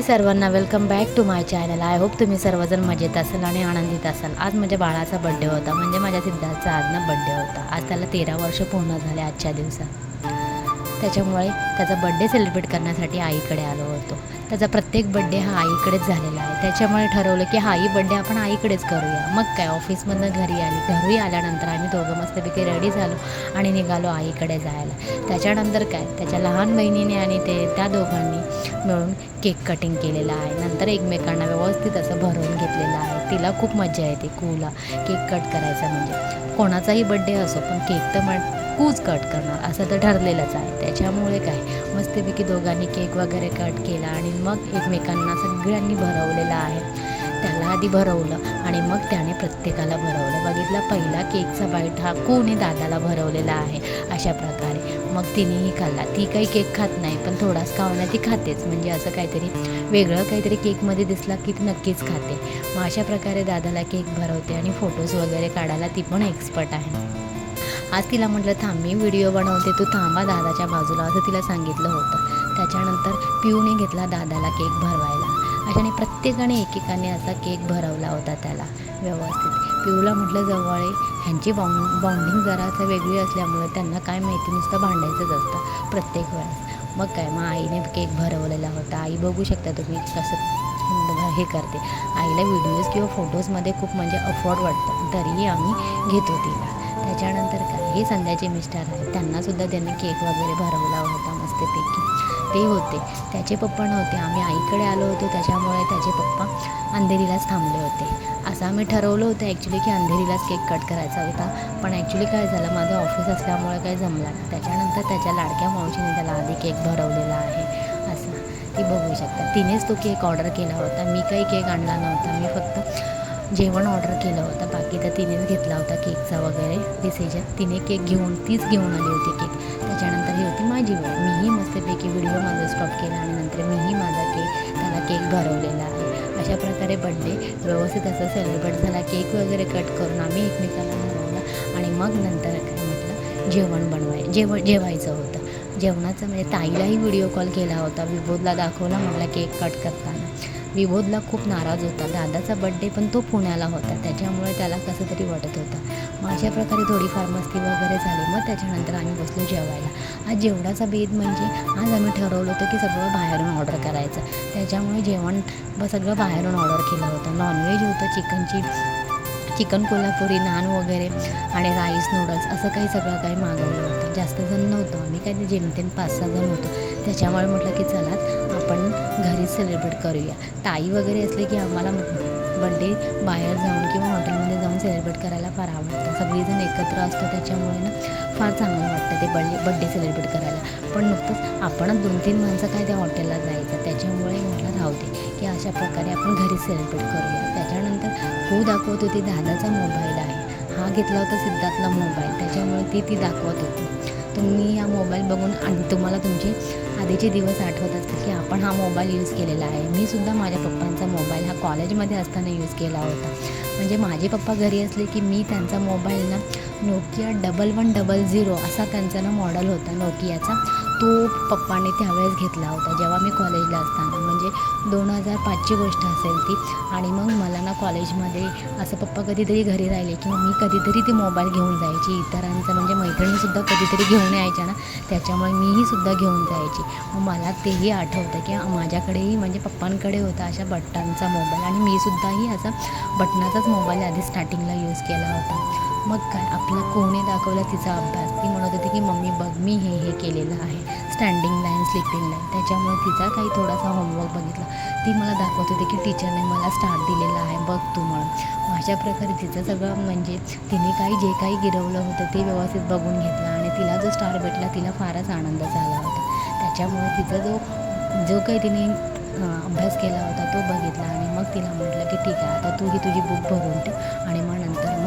सर्वांना welcome back to my channel. I hope तुम्ही सर्वजण मजेत असाल आणि आनंदित असाल. आज माझ्या बाळाचा बड्डे होता, म्हणजे माझ्या सिद्धार्थचा आज ना बड्डे होता. आज त्याला 13 वर्ष पूर्ण झाले आजच्या दिवसात. त्याच्यामुळे त्याचा बड्डे सेलिब्रेट करण्यासाठी आईकडे आलो होतो. त्याचा प्रत्येक बड्डे हा आईकडेच झालेला आहे. त्याच्यामुळे ठरवलं की हाही बड्डे आपण आईकडेच करूया. मग काय, ऑफिसमधनं घरी आल्यानंतर आम्ही दोघं मस्तपैकी रेडी झालो आणि निघालो आईकडे जायला. त्याच्यानंतर काय, त्याच्या लहान बहिणीने आणि त्या दोघांनी मिळून केक कटिंग केलेला आहे. नंतर एकमेकांना व्यवस्थित असं भरवून घेतलेलं आहे. तिला खूप मजा येते कूला केक कट करायचा. म्हणजे कोणाचाही बड्डे असो, पण केक तर कूच कट करणार असं तर ठरलेलंच आहे. त्याच्यामुळे काय, मस्तपैकी दोघांनी केक वगैरे कट केला आणि मग एकमेकांना सगळ्यांनी भरवलेलं आहे. त्याला आधी भरवलं आणि मग त्याने प्रत्येकाला भरवलं. बघितलं, पहिला केकचा बाईट हा कोणी दादाला भरवलेला आहे. अशा प्रकारे मग तिनेही खाल्ला. ती काही केक खात नाही, पण थोडाच खावला ती खातेच. म्हणजे असं काहीतरी वेगळं काहीतरी केकमध्ये दिसला की ती नक्कीच खाते. मग अशा प्रकारे दादाला केक भरवते आणि फोटोज वगैरे काढायला ती पण एक्सपर्ट आहे. आज तिला म्हटलं, थांब मी व्हिडिओ बनवते, तू थांबा दादाच्या बाजूला, असं तिला सांगितलं होतं. त्याच्यानंतर पिऊने घेतला दादाला केक भरवायला. अशाने प्रत्येकाने एकेकाने असा केक भरवला होता त्याला व्यवस्थित. पिऊला म्हटलं, जवळ ह्यांची बॉन्डिंग जरासं वेगळी असल्यामुळे त्यांना काय माहिती, नुसतं भांडायचंच असतं प्रत्येक वेळेस. मग काय, मग आईने केक भरवलेला होता. आई बघू शकता तुम्ही कसं हे करते. आईला व्हिडिओज किंवा फोटोजमध्ये खूप म्हणजे अफोर्ड वाटतं, तरीही आम्ही घेतो तिला. त्याच्यानंतर काय, हे संध्याचे मिस्टर आहेत, त्यांनासुद्धा त्यांनी केक वगैरे भरवला होता मस्तपैकी. ते होते, त्याचे पप्पा नव्हते. आम्ही आईकडे आलो होतो, त्याच्यामुळे त्याचे पप्पा अंधेरीलाच थांबले होते. असं आम्ही ठरवलं होतं ॲक्च्युली की अंधेरीलाच केक कट करायचा होता. पण ॲक्च्युली काय झालं, माझं ऑफिस असल्यामुळे काही जमलं नाही. त्याच्यानंतर त्याच्या लाडक्या मावशीने त्याला आधी केक भरवलेला आहे. असं ती बघू शकता. तिनेच तो केक ऑर्डर केला होता. मी काही केक आणला नव्हता, मी फक्त जेवण ऑर्डर केलं होतं. बाकी तर तिनेच घेतला होता केकचा वगैरे डिसिजन. तिने केक तीच घेऊन आली होती केक. त्याच्यानंतर ही होती माझी वेळ. मीही मस्तपैकी व्हिडिओ माझा स्टॉप केला आणि नंतर मीही माझा त्याला केक भरवलेला आहे. अशा प्रकारे बड्डे व्यवस्थित असं सेलिब्रेट झाला. केक वगैरे कट करून आम्ही एकमेकांना भरवलं आणि मग नंतर काय म्हटलं, जेवायचं होतं. जेवणाचं म्हणजे ताईलाही व्हिडिओ कॉल केला होता, विबोधला दाखवला म्हटलं केक कट करताना. विबोधला खूप नाराज होता. दादाचा बड्डे पण तो पुण्याला होता, त्याच्यामुळे त्याला कसं तरी वाटत होतं. मग अशा प्रकारे थोडीफार मस्ती वगैरे झाली. मग त्याच्यानंतर आम्ही बसलो जेवायला. आज जेवणाचा बेद म्हणजे आज आम्ही ठरवलं होतं की सगळं बाहेरून ऑर्डर करायचं. त्याच्यामुळे जेवण सगळं बाहेरून ऑर्डर केलं होतं. नॉनव्हेज होतं, चिकन कोल्हापुरी, नान वगैरे आणि राईस नूडल्स असं काही मागवलं होतं. जास्त जण नव्हतं, आम्ही काय ते जेमतेम 5-6 जण होतो. त्याच्यामुळे म्हटलं की चला आपण घरीच सेलिब्रेट करूया. ताई वगैरे असले की आम्हाला बड्डे बाहेर जाऊन किंवा हॉटेलमध्ये जाऊन सेलिब्रेट करायला फार आवडतं. सगळीजण एकत्र असतो, त्याच्यामुळे ना फार चांगलं वाटतं ते बड्डे सेलिब्रेट करायला. पण नुकतंच आपणच 2-3 माणसं काय त्या हॉटेलला जायचं, त्याच्यामुळे म्हटलं राहू दे की अशा प्रकारे आपण घरीच सेलिब्रेट करूया. त्याच्यानंतर दाखवत होती दादाचा मोबाईल आहे. हा घेतला होता सिद्धार्थला मोबाईल, त्याच्यामुळे ती दाखवत होती. तुम्ही हा मोबाईल बघून आणि तुम्हाला तुमचे आधीचे दिवस आठवत असतील की आपण हा मोबाईल यूज केलेला आहे. मी सुद्धा माझ्या पप्पांचा मोबाईल हा कॉलेजमध्ये असताना यूज केला होता. म्हणजे माझे पप्पा घरी असले की मी त्यांचा मोबाईल ना नोकिया 1100 असा त्यांचा ना मॉडेल होता नोकियाचा. तो पप्पाने त्यावेळेस घेतला होता जेव्हा मी कॉलेजला असताना, म्हणजे 2005ची गोष्ट असेल ती. आणि मग मला ना कॉलेजमध्ये असं पप्पा कधीतरी घरी राहिले किंवा मी कधीतरी ते मोबाईल घेऊन जायची. इतरांचं म्हणजे मैत्रिणीसुद्धा कधीतरी घेऊन यायच्या ना, त्याच्यामुळे मीही सुद्धा घेऊन जायची. मग मला तेही आठवतं की माझ्याकडेही म्हणजे पप्पांकडे होता अशा बटनांचा मोबाईल आणि मी सुद्धाही असा बटनाचाच मोबाईल आधी स्टार्टिंगला यूज केला होता. मग काय, आपला कोणी दाखवला तिचा अभ्यास. ती म्हणत होती की मम्मी बघ मी हे केलेलं आहे, स्टँडिंग लाईन, स्लिपिंग लाईन. त्याच्यामुळे तिचा काही थोडासा होमवर्क बघितला. ती मला दाखवत होती की टीचरने मला स्टार दिलेला आहे बघ तू म्हणून. अशा प्रकारे तिचं सगळं म्हणजे तिने जे काही गिरवलं होतं ते व्यवस्थित बघून घेतलं आणि तिला जो स्टार भेटला तिला फारच आनंद झाला होता. त्याच्यामुळे तिचा जो काही तिने अभ्यास केला होता तो बघितला आणि मग तिला म्हटलं की ठीक आहे, आता तू ही तुझी बुक भरून ठेव आणि मग नंतर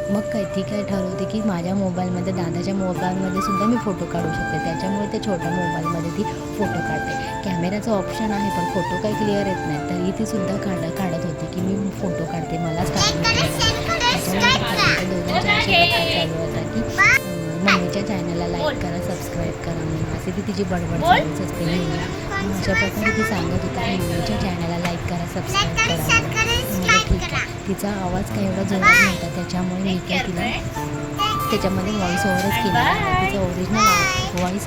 मग काय ती काय ठरवते की माझ्या मोबाईलमध्ये, दादाच्या मोबाईलमध्ये सुद्धा मी फोटो काढू शकते. त्याच्यामुळे ते छोट्या मोबाईलमध्ये ती फोटो काढते. कॅमेराचं ऑप्शन आहे पण फोटो काही क्लिअर येत नाही, तरी ती सुद्धा काढत होती की मी फोटो काढते, मला स्टार भेटलेला. त्याच्यानंतर दोघांच्या अशी गप्पा चालू होता की मम्मीच्या चॅनलला लाईक करा, सबस्क्राईब करा म्हणून. असे ती तिची बडबड चालूच असते नेहमी. अशा प्रकारे ती सांगत होती की मम्मीच्या चॅनलला लाईक करा, सबस्क्राईब करा म्हणून. म्हणजे ठीक आहे. तिचा आवाज काही एवढा जोरात नव्हता, त्याच्यामुळे मी काय तिला त्याच्यामध्ये व्हॉईस ओव्हरच केला आहे. तिचा ओरिजिनल व्हॉईस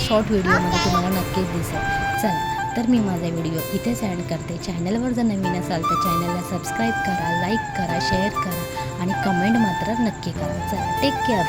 शॉर्ट व्हिडिओमध्ये तुम्हाला नक्कीच दिसेल. चला तर मी माझा व्हिडिओ इथेच एंड करते. चॅनलवर जर नवीन असाल तर चॅनलला सबस्क्राईब करा, लाईक करा, शेअर करा आणि कमेंट मात्र नक्की करा. चला टेक केअर.